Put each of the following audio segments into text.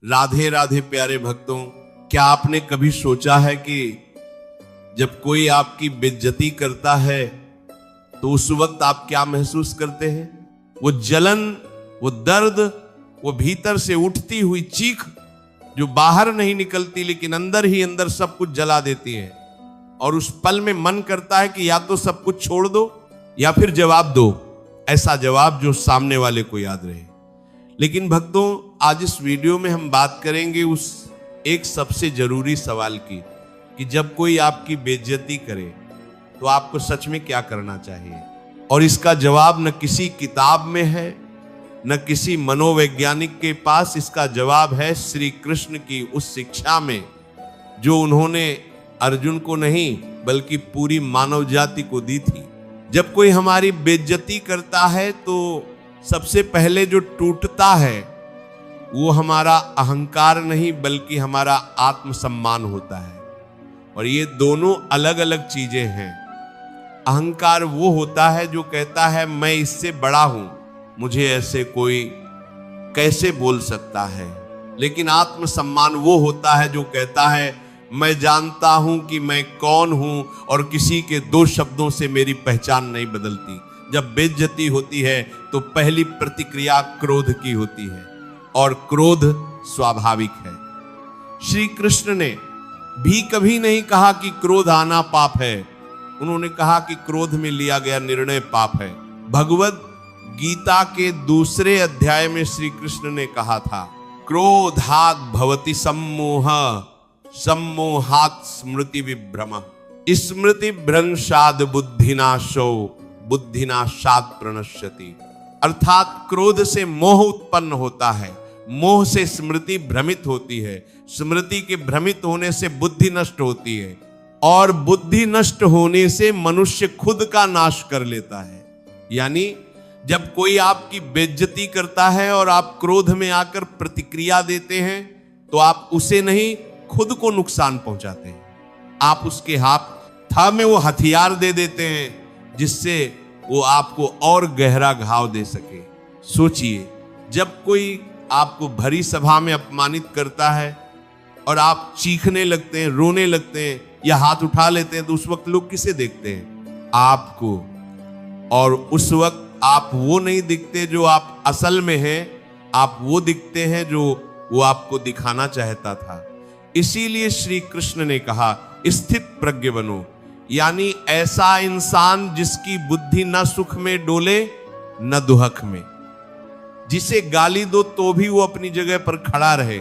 राधे राधे प्यारे भक्तों, क्या आपने कभी सोचा है कि जब कोई आपकी बेइज्जती करता है तो उस वक्त आप क्या महसूस करते हैं? वो जलन, वो दर्द, वो भीतर से उठती हुई चीख जो बाहर नहीं निकलती लेकिन अंदर ही अंदर सब कुछ जला देती है। और उस पल में मन करता है कि या तो सब कुछ छोड़ दो या फिर जवाब दो, ऐसा जवाब जो सामने वाले को याद रहे। लेकिन भक्तों, आज इस वीडियो में हम बात करेंगे उस एक सबसे जरूरी सवाल की कि जब कोई आपकी बेइज्जती करे तो आपको सच में क्या करना चाहिए। और इसका जवाब न किसी किताब में है, न किसी मनोवैज्ञानिक के पास। इसका जवाब है श्री कृष्ण की उस शिक्षा में जो उन्होंने अर्जुन को नहीं बल्कि पूरी मानव जाति को दी थी। जब कोई हमारी बेइज्जती करता है तो सबसे पहले जो टूटता है वो हमारा अहंकार नहीं बल्कि हमारा आत्मसम्मान होता है। और ये दोनों अलग अलग चीजें हैं। अहंकार वो होता है जो कहता है मैं इससे बड़ा हूं, मुझे ऐसे कोई कैसे बोल सकता है। लेकिन आत्मसम्मान वो होता है जो कहता है मैं जानता हूं कि मैं कौन हूं और किसी के दो शब्दों से मेरी पहचान नहीं बदलती। जब बेइज्जती होती है तो पहली प्रतिक्रिया क्रोध की होती है और क्रोध स्वाभाविक है। श्री कृष्ण ने भी कभी नहीं कहा कि क्रोध आना पाप है। उन्होंने कहा कि क्रोध में लिया गया निर्णय पाप है। भगवद गीता के दूसरे अध्याय में श्री कृष्ण ने कहा था क्रोधात् भवति सम्मोह, सम्मोहात् स्मृति विभ्रम, स्मृति भ्रंशाद बुद्धिनाशो, बुद्धिनाशात् प्रणश्यति। अर्थात क्रोध से मोह उत्पन्न होता है, मोह से स्मृति भ्रमित होती है, स्मृति के भ्रमित होने से बुद्धि नष्ट होती है और बुद्धि नष्ट होने से मनुष्य खुद का नाश कर लेता है। यानी जब कोई आपकी बेइज्जती करता है और आप क्रोध में आकर प्रतिक्रिया देते हैं तो आप उसे नहीं खुद को नुकसान पहुंचाते हैं। आप उसके हाथ में वो हथियार दे देते हैं जिससे वो आपको और गहरा घाव दे सके। सोचिए, जब कोई आपको भरी सभा में अपमानित करता है और आप चीखने लगते हैं, रोने लगते हैं या हाथ उठा लेते हैं तो उस वक्त लोग किसे देखते हैं? आपको। और उस वक्त आप वो नहीं दिखते जो आप असल में हैं, आप वो दिखते हैं जो वो आपको दिखाना चाहता था। इसीलिए श्री कृष्ण ने कहा स्थित प्रज्ञ बनो, यानी ऐसा इंसान जिसकी बुद्धि न सुख में डोले न दुहक में, जिसे गाली दो तो भी वो अपनी जगह पर खड़ा रहे,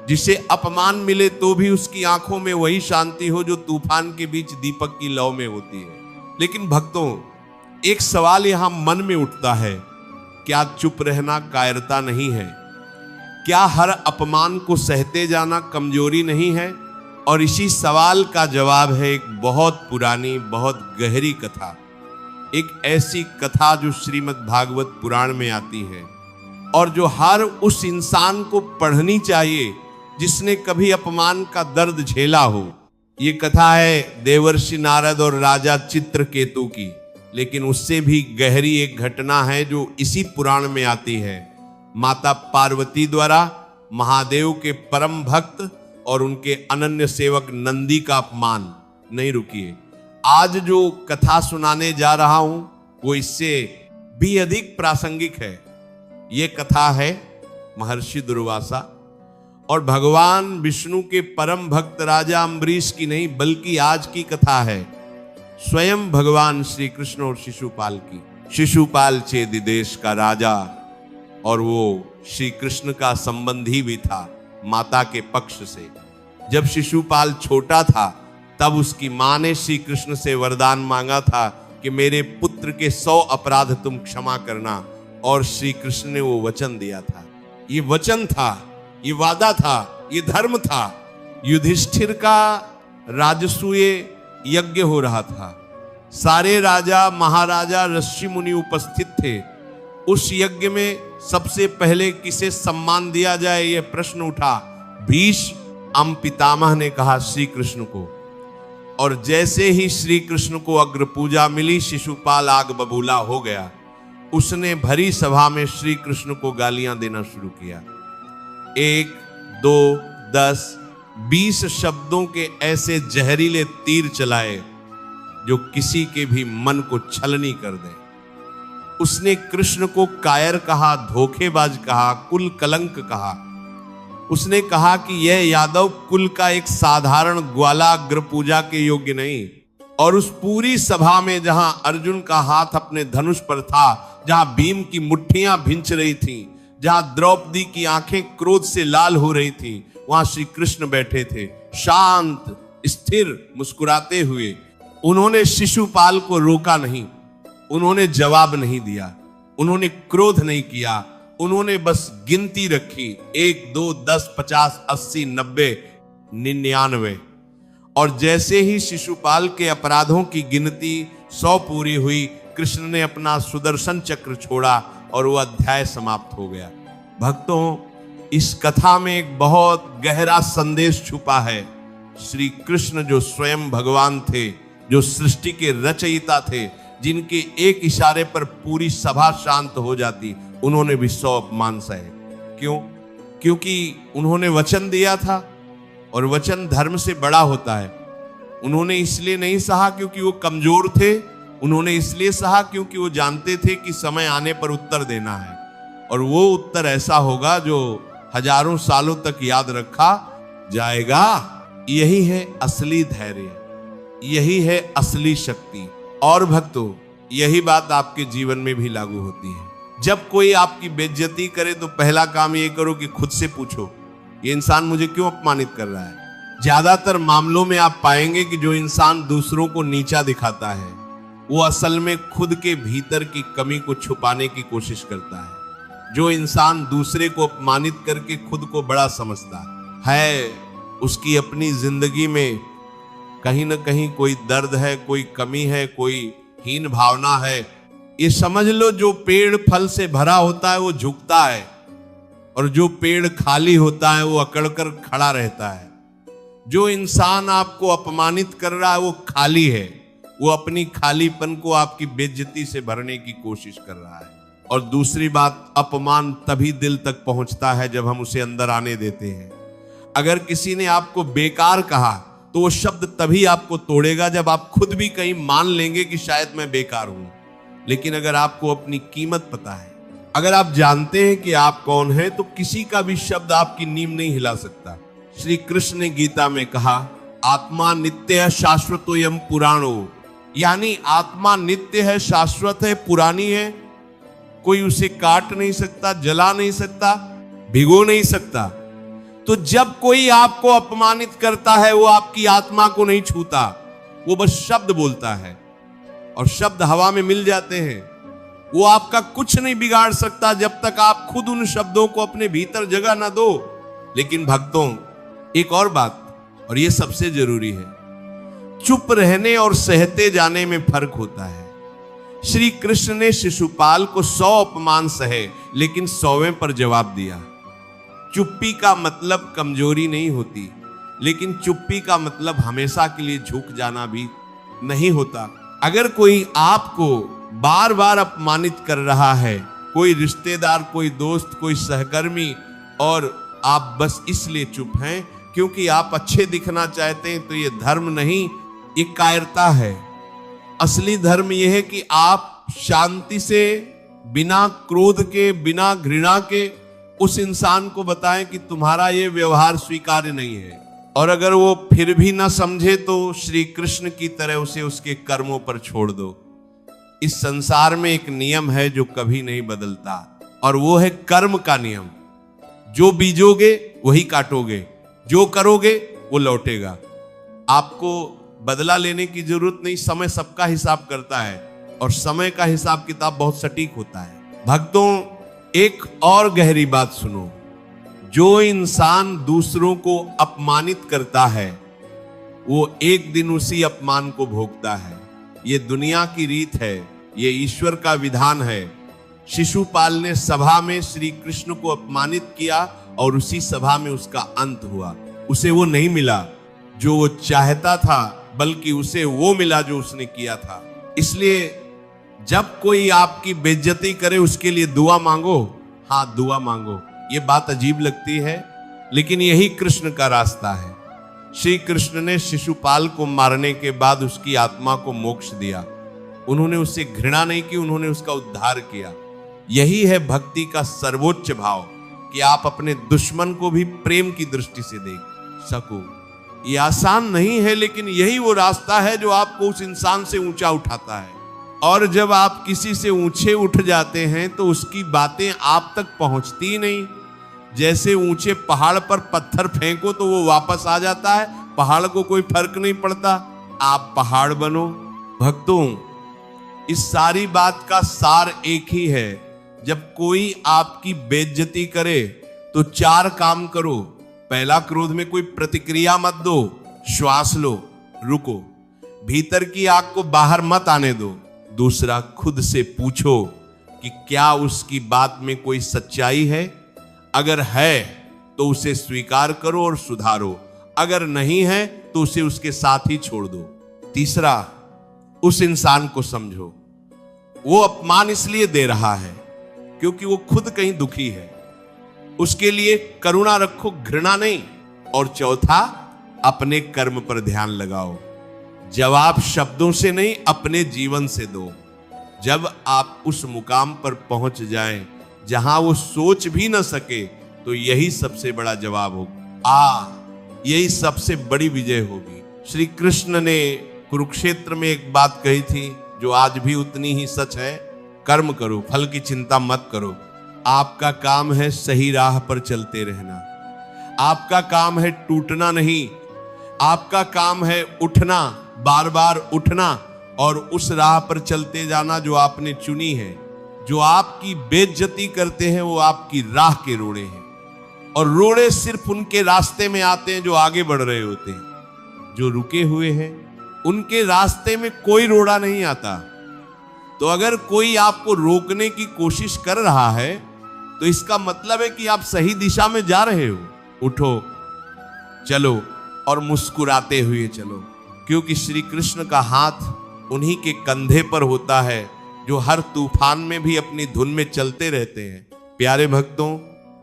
जिसे अपमान मिले तो भी उसकी आंखों में वही शांति हो जो तूफान के बीच दीपक की लौ में होती है। लेकिन भक्तों, एक सवाल यहां मन में उठता है, क्या चुप रहना कायरता नहीं है? क्या हर अपमान को सहते जाना कमजोरी नहीं है? और इसी सवाल का जवाब है एक बहुत पुरानी, बहुत गहरी कथा। एक ऐसी कथा जो श्रीमद् भागवत पुराण में आती है और जो हर उस इंसान को पढ़नी चाहिए जिसने कभी अपमान का दर्द झेला हो। ये कथा है देवर्षि नारद और राजा चित्रकेतु की। लेकिन उससे भी गहरी एक घटना है जो इसी पुराण में आती है। माता पार्वती द्वारा महादेव के परम भक्त और उनके अनन्य सेवक नंदी का अपमान। नहीं रुकिए, आज जो कथा सुनाने जा रहा हूं वो इससे भी अधिक प्रासंगिक है। ये कथा है महर्षि दुर्वासा और भगवान विष्णु के परम भक्त राजा अम्बरीश की नहीं बल्कि आज की कथा है स्वयं भगवान श्री कृष्ण और शिशुपाल की। शिशुपाल चेदि देश का राजा और वो श्री कृष्ण का संबंधी भी था माता के पक्ष से। जब शिशुपाल छोटा था तब उसकी मां ने श्री कृष्ण से वरदान मांगा था कि मेरे पुत्र के 100 अपराध तुम क्षमा करना, और श्री कृष्ण ने वो वचन दिया था। ये वचन था, ये वादा था, ये धर्म था। युधिष्ठिर का राजसूय यज्ञ हो रहा था। सारे राजा महाराजा ऋषि मुनि उपस्थित थे। उस यज्ञ में सबसे पहले किसे सम्मान दिया जाए यह प्रश्न उठा। भीष्म पितामह ने कहा श्री कृष्ण को। और जैसे ही श्री कृष्ण को अग्र पूजा मिली, शिशुपाल आग बबूला हो गया। उसने भरी सभा में श्री कृष्ण को गालियां देना शुरू किया। 1, 2, 10, 20 शब्दों के ऐसे जहरीले तीर चलाए जो किसी के भी मन को छलनी कर दे। उसने कृष्ण को कायर कहा, धोखेबाज कहा, कुल कलंक कहा। उसने कहा कि यह यादव कुल का एक साधारण ग्वाला अग्र पूजा के योग्य नहीं। और उस पूरी सभा में जहां अर्जुन का हाथ अपने धनुष पर था, जहां भीम की मुट्ठियां भिंच रही थीं, जहां द्रौपदी की आंखें क्रोध से लाल हो रही थीं, वहां श्री कृष्ण बैठे थे, शांत, स्थिर, मुस्कुराते हुए। उन्होंने शिशुपाल को रोका नहीं, उन्होंने जवाब नहीं दिया, उन्होंने क्रोध नहीं किया, उन्होंने बस गिनती रखी, 1, 2, 10, 50, 80, 90, 99। और जैसे ही शिशुपाल के अपराधों की गिनती 100 पूरी हुई, कृष्ण ने अपना सुदर्शन चक्र छोड़ा और वो अध्याय समाप्त हो गया। भक्तों, इस कथा में एक बहुत गहरा संदेश छुपा है। श्री कृष्ण जो स्वयं भगवान थे, जो सृष्टि के रचयिता थे, जिनके एक इशारे पर पूरी सभा शांत हो जाती, उन्होंने भी 100 अपमान सहे। क्यों? क्योंकि उन्होंने वचन दिया था और वचन धर्म से बड़ा होता है। उन्होंने इसलिए नहीं सहा क्योंकि वो कमजोर थे, उन्होंने इसलिए सहा क्योंकि वो जानते थे कि समय आने पर उत्तर देना है, और वो उत्तर ऐसा होगा जो हजारों सालों तक याद रखा जाएगा। यही है असली धैर्य, यही है असली शक्ति। और भक्तों, यही बात आपके जीवन में भी लागू होती है। जब कोई आपकी बेइज्जती करे तो पहला काम ये करो कि खुद से पूछो, ये इंसान मुझे क्यों अपमानित कर रहा है। ज्यादातर मामलों में आप पाएंगे कि जो इंसान दूसरों को नीचा दिखाता है, वो असल में खुद के भीतर की कमी को छुपाने की कोशिश करता है। जो इंसान दूसरे को अपमानित करके खुद को बड़ा समझता है, उसकी अपनी जिंदगी में कहीं ना कहीं कोई दर्द है, कोई कमी है, कोई हीन भावना है। ये समझ लो, जो पेड़ फल से भरा होता है वो झुकता है, और जो पेड़ खाली होता है वो अकड़कर खड़ा रहता है। जो इंसान आपको अपमानित कर रहा है वो खाली है, वो अपनी खालीपन को आपकी बेइज्जती से भरने की कोशिश कर रहा है। और दूसरी बात, अपमान तभी दिल तक पहुंचता है जब हम उसे अंदर आने देते हैं। अगर किसी ने आपको बेकार कहा तो वो शब्द तभी आपको तोड़ेगा जब आप खुद भी कहीं मान लेंगे कि शायद मैं बेकार हूं। लेकिन अगर आपको अपनी कीमत पता है, अगर आप जानते हैं कि आप कौन हैं, तो किसी का भी शब्द आपकी नींव नहीं हिला सकता। श्री कृष्ण ने गीता में कहा, आत्मा नित्य है, शाश्वतोयम पुराणो, यानी आत्मा नित्य है, शाश्वत है, पुरानी है। कोई उसे काट नहीं सकता, जला नहीं सकता, भिगो नहीं सकता। तो जब कोई आपको अपमानित करता है, वो आपकी आत्मा को नहीं छूता, वो बस शब्द बोलता है, और शब्द हवा में मिल जाते हैं। वो आपका कुछ नहीं बिगाड़ सकता जब तक आप खुद उन शब्दों को अपने भीतर जगह ना दो। लेकिन भक्तों, एक और बात, और ये सबसे जरूरी है, चुप रहने और सहते जाने में फर्क होता है। श्री कृष्ण ने शिशुपाल को 100 अपमान सहे, लेकिन 100वें पर जवाब दिया। चुप्पी का मतलब कमजोरी नहीं होती, लेकिन चुप्पी का मतलब हमेशा के लिए झुक जाना भी नहीं होता। अगर कोई आपको बार बार अपमानित कर रहा है, कोई रिश्तेदार, कोई दोस्त, कोई सहकर्मी, और आप बस इसलिए चुप हैं क्योंकि आप अच्छे दिखना चाहते हैं, तो ये धर्म नहीं, ये कायरता है। असली धर्म यह है कि आप शांति से, बिना क्रोध के, बिना घृणा के उस इंसान को बताएं कि तुम्हारा ये व्यवहार स्वीकार्य नहीं है। और अगर वो फिर भी ना समझे तो श्री कृष्ण की तरह उसे उसके कर्मों पर छोड़ दो। इस संसार में एक नियम है जो कभी नहीं बदलता, और वो है कर्म का नियम। जो बीजोगे वही काटोगे, जो करोगे वो लौटेगा। आपको बदला लेने की जरूरत नहीं, समय सबका हिसाब करता है, और समय का हिसाब किताब बहुत सटीक होता है। भक्तों, एक और गहरी बात सुनो, जो इंसान दूसरों को अपमानित करता है, वो एक दिन उसी अपमान को भोगता है। ये दुनिया की रीत है, ये ईश्वर का विधान है। शिशुपाल ने सभा में श्री कृष्ण को अपमानित किया, और उसी सभा में उसका अंत हुआ। उसे वो नहीं मिला जो वो चाहता था, बल्कि उसे वो मिला जो उसने किया था। इसलिए जब कोई आपकी बेइज्जती करे, उसके लिए दुआ मांगो। हाँ, दुआ मांगो। ये बात अजीब लगती है, लेकिन यही कृष्ण का रास्ता है। श्री कृष्ण ने शिशुपाल को मारने के बाद उसकी आत्मा को मोक्ष दिया। उन्होंने उससे घृणा नहीं की, उन्होंने उसका उद्धार किया। यही है भक्ति का सर्वोच्च भाव कि आप अपने दुश्मन को भी प्रेम की दृष्टि से देख सको। ये आसान नहीं है, लेकिन यही वो रास्ता है जो आपको उस इंसान से ऊंचा उठाता है। और जब आप किसी से ऊंचे उठ जाते हैं तो उसकी बातें आप तक पहुंचती ही नहीं। जैसे ऊंचे पहाड़ पर पत्थर फेंको तो वो वापस आ जाता है, पहाड़ को कोई फर्क नहीं पड़ता। आप पहाड़ बनो। भक्तों, इस सारी बात का सार एक ही है। जब कोई आपकी बेइज्जती करे तो 4 काम करो। पहला, क्रोध में कोई प्रतिक्रिया मत दो, श्वास लो, रुको, भीतर की आग को बाहर मत आने दो। दूसरा, खुद से पूछो कि क्या उसकी बात में कोई सच्चाई है। अगर है तो उसे स्वीकार करो और सुधारो, अगर नहीं है तो उसे उसके साथ ही छोड़ दो। तीसरा, उस इंसान को समझो, वो अपमान इसलिए दे रहा है क्योंकि वो खुद कहीं दुखी है। उसके लिए करुणा रखो, घृणा नहीं। और चौथा, अपने कर्म पर ध्यान लगाओ। जवाब शब्दों से नहीं, अपने जीवन से दो। जब आप उस मुकाम पर पहुंच जाएं जहां वो सोच भी न सके, तो यही सबसे बड़ा जवाब होगा। यही सबसे बड़ी विजय होगी। श्री कृष्ण ने कुरुक्षेत्र में एक बात कही थी जो आज भी उतनी ही सच है। कर्म करो, फल की चिंता मत करो। आपका काम है सही राह पर चलते रहना। आपका काम है टूटना नहीं। आपका काम है उठना, बार बार उठना और उस राह पर चलते जाना जो आपने चुनी है। जो आपकी बेइज्जती करते हैं वो आपकी राह के रोड़े हैं, और रोड़े सिर्फ उनके रास्ते में आते हैं जो आगे बढ़ रहे होते हैं। जो रुके हुए हैं उनके रास्ते में कोई रोड़ा नहीं आता। तो अगर कोई आपको रोकने की कोशिश कर रहा है तो इसका मतलब है कि आप सही दिशा में जा रहे हो। उठो, चलो और मुस्कुराते हुए चलो, क्योंकि श्री कृष्ण का हाथ उन्हीं के कंधे पर होता है जो हर तूफान में भी अपनी धुन में चलते रहते हैं। प्यारे भक्तों,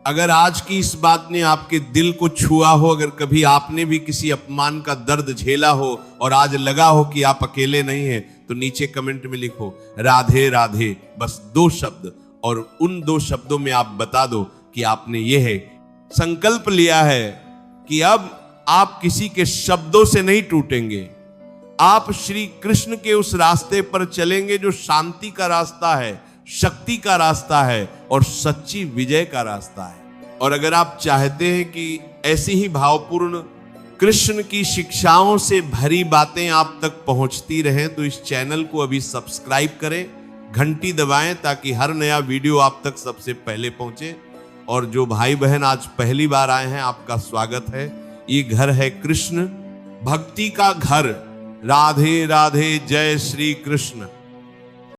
अगर आज की इस बात ने आपके दिल को छुआ हो, अगर कभी आपने भी किसी अपमान का दर्द झेला हो और आज लगा हो कि आप अकेले नहीं हैं, तो नीचे कमेंट में लिखो राधे राधे, बस 2 शब्द। और उन 2 शब्दों में आप बता दो कि आपने यह संकल्प लिया है कि अब आप किसी के शब्दों से नहीं टूटेंगे। आप श्री कृष्ण के उस रास्ते पर चलेंगे जो शांति का रास्ता है, शक्ति का रास्ता है और सच्ची विजय का रास्ता है। और अगर आप चाहते हैं कि ऐसी ही भावपूर्ण कृष्ण की शिक्षाओं से भरी बातें आप तक पहुंचती रहें, तो इस चैनल को अभी सब्सक्राइब करें, घंटी दबाएं ताकि हर नया वीडियो आप तक सबसे पहले पहुंचे। और जो भाई बहन आज पहली बार आए हैं, आपका स्वागत है। ये घर है कृष्ण भक्ति का घर। राधे राधे, जय श्री कृष्ण।